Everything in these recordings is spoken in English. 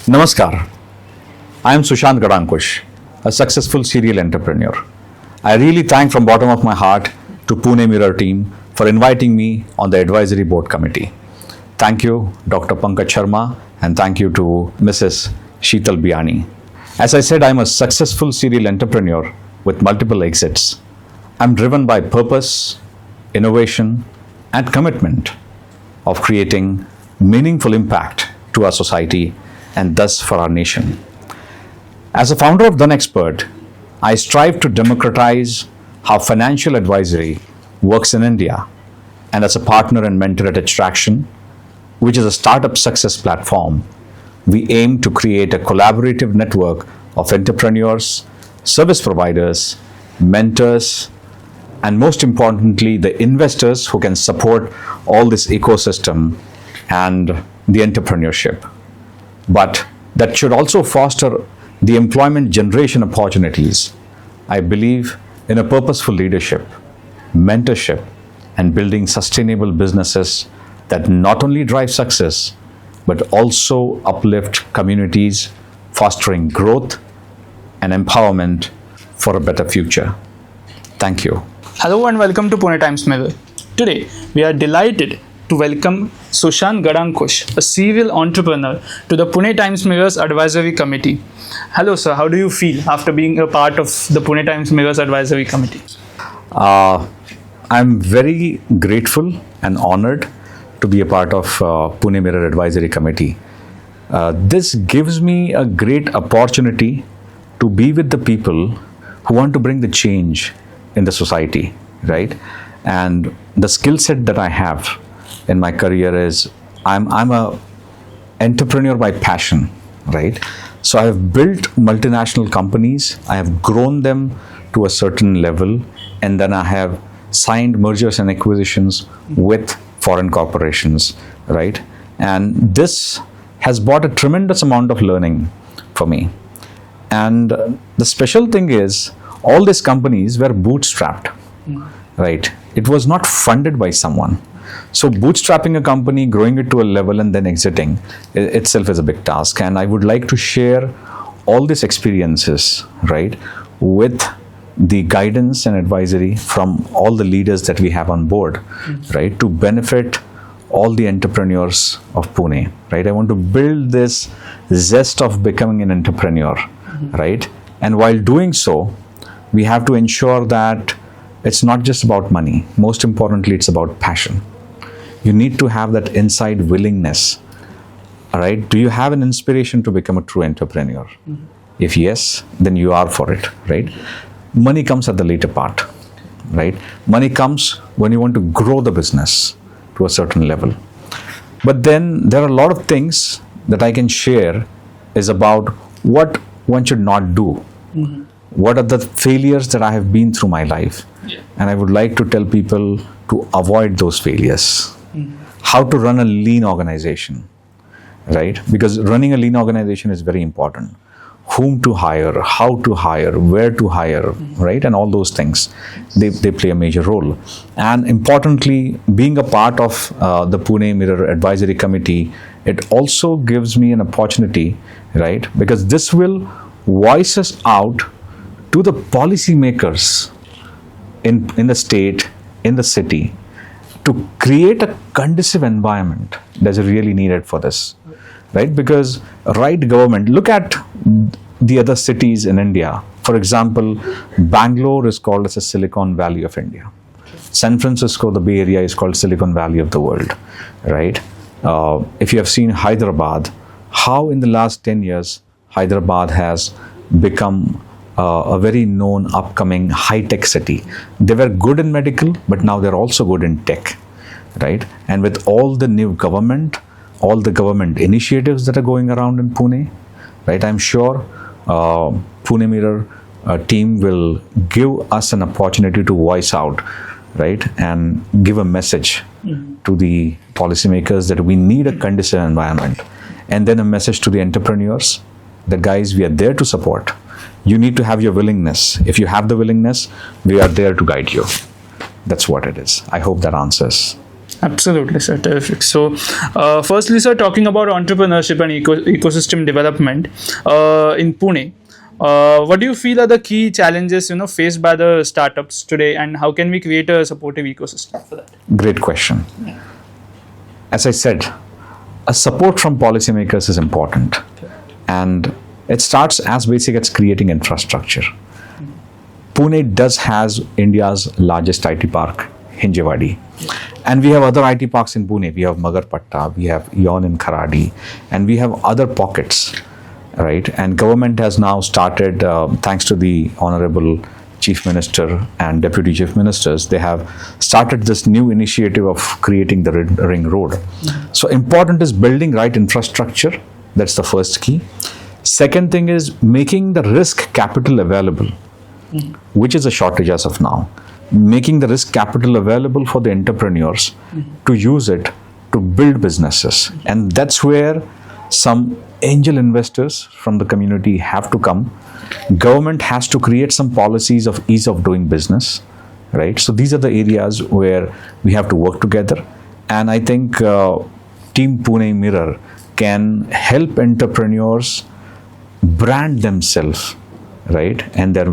Namaskar. I am Sushant Gadankush, a successful serial entrepreneur. I really thank from bottom of my heart to Pune Mirror team for inviting me on the advisory board committee. Thank you, Dr. Pankaj Sharma, and thank you to Mrs. Sheetal Biani. As I said, I am a successful serial entrepreneur with multiple exits. I'm driven by purpose, innovation, and commitment of creating meaningful impact to our society and thus for our nation. As a founder of Done Expert, I strive to democratize how financial advisory works in India, and as a partner and mentor at Extraction, which is a startup success platform, we aim to create a collaborative network of entrepreneurs, service providers, mentors, and most importantly, the investors who can support all this ecosystem and the entrepreneurship. But that should also foster the employment generation opportunities. I believe in a purposeful leadership, mentorship, and building sustainable businesses that not only drive success, but also uplift communities, fostering growth and empowerment for a better future. Thank you. Hello and welcome to Pune Times Mirror. Today, we are delighted to welcome Sushant Gadankush, a serial entrepreneur, to the Pune Times Mirror's Advisory Committee. Hello, sir. How do you feel after being a part of the Pune Times Mirror's Advisory Committee? I'm very grateful and honored to be a part of Pune Mirror Advisory Committee. This gives me a great opportunity to be with the people who want to bring the change in the society, right? And the skill set that I have in my career is I'm a entrepreneur by passion, right? So I have built multinational companies, I have grown them to a certain level, and then I have signed mergers and acquisitions with foreign corporations, right? And this has brought a tremendous amount of learning for me. And the special thing is, all these companies were bootstrapped, right? It was not funded by someone. So bootstrapping a company, growing it to a level and then exiting itself is a big task. And I would like to share all these experiences, right, with the guidance and advisory from all the leaders that we have on board, right, to benefit all the entrepreneurs of Pune, right? I want to build this zest of becoming an entrepreneur, right? And while doing so, we have to ensure that it's not just about money. Most importantly, it's about passion. You need to have that inside willingness. All right. Do you have an inspiration to become a true entrepreneur? If yes, then you are for it, right? Money comes at the later part, right? Money comes when you want to grow the business to a certain level. But then there are a lot of things that I can share is about what one should not do. What are the failures that I have been through my life? And I would like to tell people to avoid those failures. How to run a lean organization, right? Because running a lean organization is very important. Whom to hire, how to hire, where to hire, right? And all those things, they play a major role. And importantly, being a part of the Pune Mirror Advisory Committee, it also gives me an opportunity, right? Because this will voice us out to the policymakers in the state, in the city, to create a conducive environment that's really needed for this, right? Because right government, look at the other cities in India. For example, Bangalore is called as a Silicon Valley of India. San Francisco, the Bay Area, is called Silicon Valley of the world, right? If you have seen Hyderabad, how in the last 10 years, Hyderabad has become a very known upcoming high-tech city. They were good in medical, but now they're also good in tech, right? And with all the new government, all the government initiatives that are going around in Pune, right? I'm sure Pune Mirror team will give us an opportunity to voice out, right? And give a message to the policymakers that we need a conducive environment. And then a message to the entrepreneurs that, guys, we are there to support. You need to have your willingness. If you have the willingness, we are there to guide you. That's what it is. I hope that answers. Absolutely, sir. Terrific. So, firstly, sir, talking about entrepreneurship and ecosystem development in Pune, what do you feel are the key challenges faced by the startups today, and how can we create a supportive ecosystem for that? Great question. As I said, a support from policymakers is important, and it starts as basic as creating infrastructure. Pune does has India's largest IT park, Hinjewadi. And we have other IT parks in Pune. We have Magarpatta, we have Eon in Kharadi, and we have other pockets, right? And government has now started, thanks to the Honorable Chief Minister and Deputy Chief Ministers, they have started this new initiative of creating the ring road. So important is building right infrastructure. That's the first key. Second thing is making the risk capital available, which is a shortage as of now. Making the risk capital available for the entrepreneurs to use it to build businesses. And that's where some angel investors from the community have to come. Government has to create some policies of ease of doing business, right? So these are the areas where we have to work together. And I think Team Pune Mirror can help entrepreneurs brand themselves, right? And their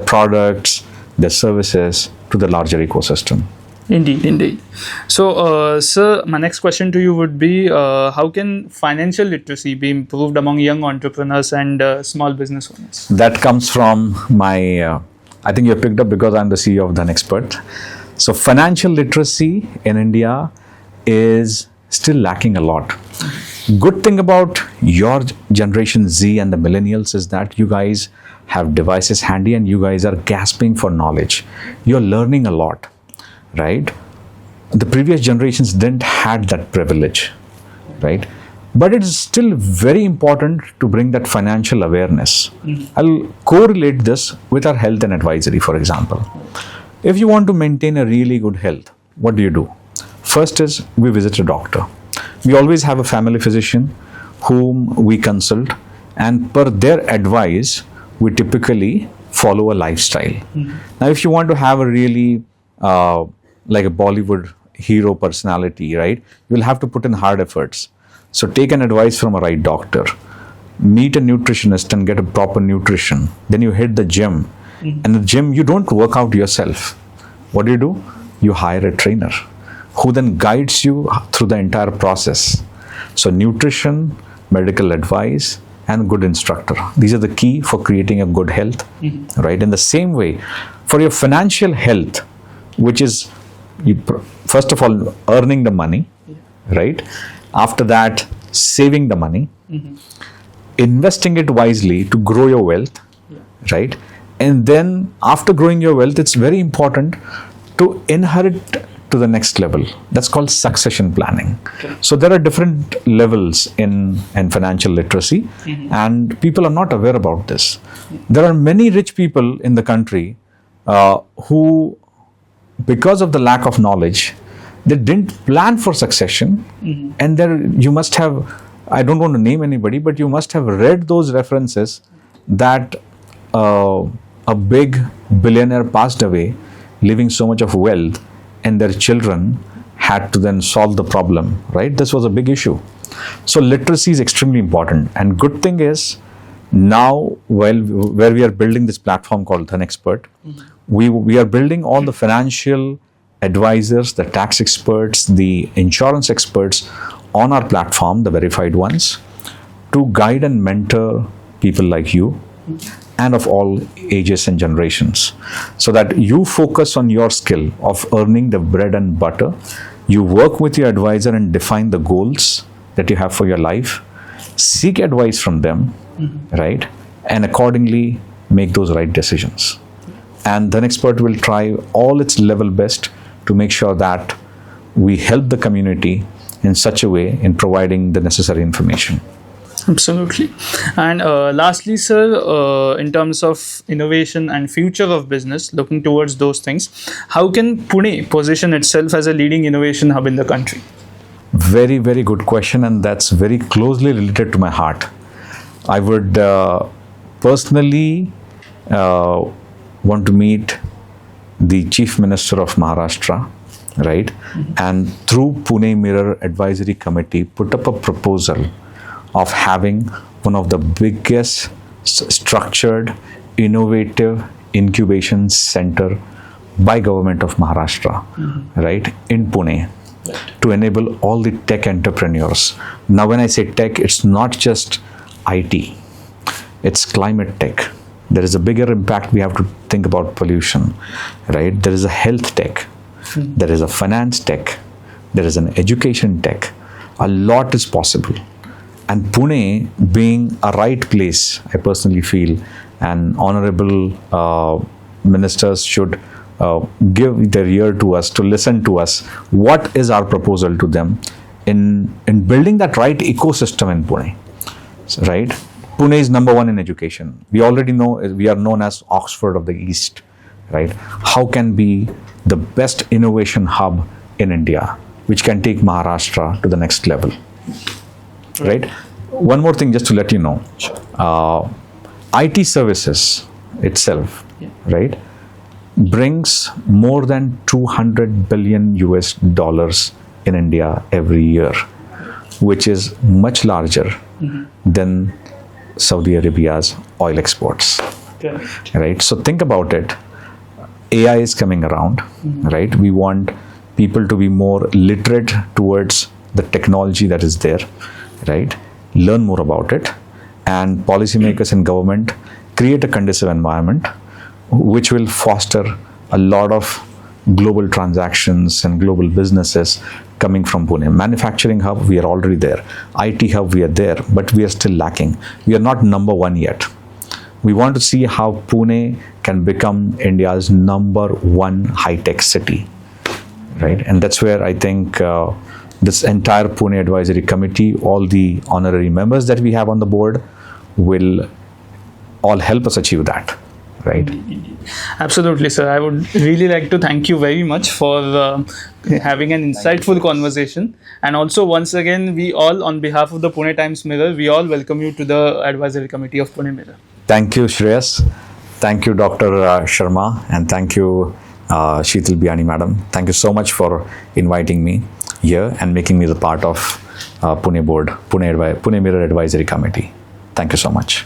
products, their services to the larger ecosystem. Indeed. So, sir, my next question to you would be, how can financial literacy be improved among young entrepreneurs and small business owners? That comes from my, I think you picked up because I'm the CEO of The Expert. So financial literacy in India is still lacking a lot. Good thing about your generation Z and the millennials is that you guys have devices handy and you guys are gasping for knowledge. You're learning a lot, right? The previous generations didn't had that privilege, right? But it is still very important to bring that financial awareness. I'll correlate this with our health and advisory, for example. If you want to maintain a really good health, what do? First is we visit a doctor. We always have a family physician whom we consult, and per their advice, we typically follow a lifestyle. Now, if you want to have a really like a Bollywood hero personality, right, you'll have to put in hard efforts. So take an advice from a right doctor, meet a nutritionist and get a proper nutrition. Then you hit the gym. And the gym, you don't work out yourself. What do? You hire a trainer who then guides you through the entire process. So nutrition, medical advice, and good instructor. These are the key for creating a good health, right? In the same way, for your financial health, which is first of all earning the money, right? After that, saving the money, investing it wisely to grow your wealth, right? And then after growing your wealth, it's very important to inherit to the next level. That's called succession planning. So there are different levels in financial literacy, and people are not aware about this. There are many rich people in the country who, because of the lack of knowledge, they didn't plan for succession. And there you must have, I don't want to name anybody, but you must have read those references that a big billionaire passed away, leaving so much of wealth, and their children had to then solve the problem, right? This was a big issue. So literacy is extremely important. And good thing is, now where we are building this platform called The Expert, we are building all the financial advisors, the tax experts, the insurance experts on our platform, the verified ones, to guide and mentor people like you and of all ages and generations, so that you focus on your skill of earning the bread and butter. You work with your advisor and define the goals that you have for your life, seek advice from them, right? And accordingly make those right decisions. And The Expert will try all its level best to make sure that we help the community in such a way in providing the necessary information. Absolutely. And lastly, sir, in terms of innovation and future of business, looking towards those things, how can Pune position itself as a leading innovation hub in the country? Very, very good question, and that's very closely related to my heart. I would personally want to meet the Chief Minister of Maharashtra right? And through Pune Mirror Advisory Committee, put up a proposal of having one of the biggest structured, innovative incubation center by government of Maharashtra, right, in Pune, to enable all the tech entrepreneurs. Now, when I say tech, it's not just IT, it's climate tech. There is a bigger impact. We have to think about pollution, right? There is a health tech, there is a finance tech, there is an education tech. A lot is possible. And Pune being a right place, I personally feel, and honorable ministers should give their ear to us, to listen to us. What is our proposal to them in building that right ecosystem in Pune, right? Pune is number one in education. We already know we are known as Oxford of the East, right? How can be the best innovation hub in India, which can take Maharashtra to the next level, right? One more thing, just to let you know, IT services itself, right, brings more than 200 billion US dollars in India every year, which is much larger than Saudi Arabia's oil exports, right? So think about it. AI is coming around, right? We want people to be more literate towards the technology that is there, right? Learn more about it, and policymakers in government create a conducive environment which will foster a lot of global transactions and global businesses coming from Pune. Manufacturing hub, we are already there. IT hub, we are there, but we are still lacking. We are not number one yet. We want to see how Pune can become India's number one high-tech city, right? And that's where I think this entire Pune Advisory Committee, all the honorary members that we have on the board, will all help us achieve that, right? Absolutely, sir. I would really like to thank you very much for having an insightful conversation. And also, once again, we all, on behalf of the Pune Times Mirror, we all welcome you to the Advisory Committee of Pune Mirror. Thank you, Shreyas. Thank you, Dr. Sharma. And thank you, Sheetal Biani, madam. Thank you so much for inviting me here and making me the part of Pune Board, Pune Mirror Advisory Committee. Thank you so much.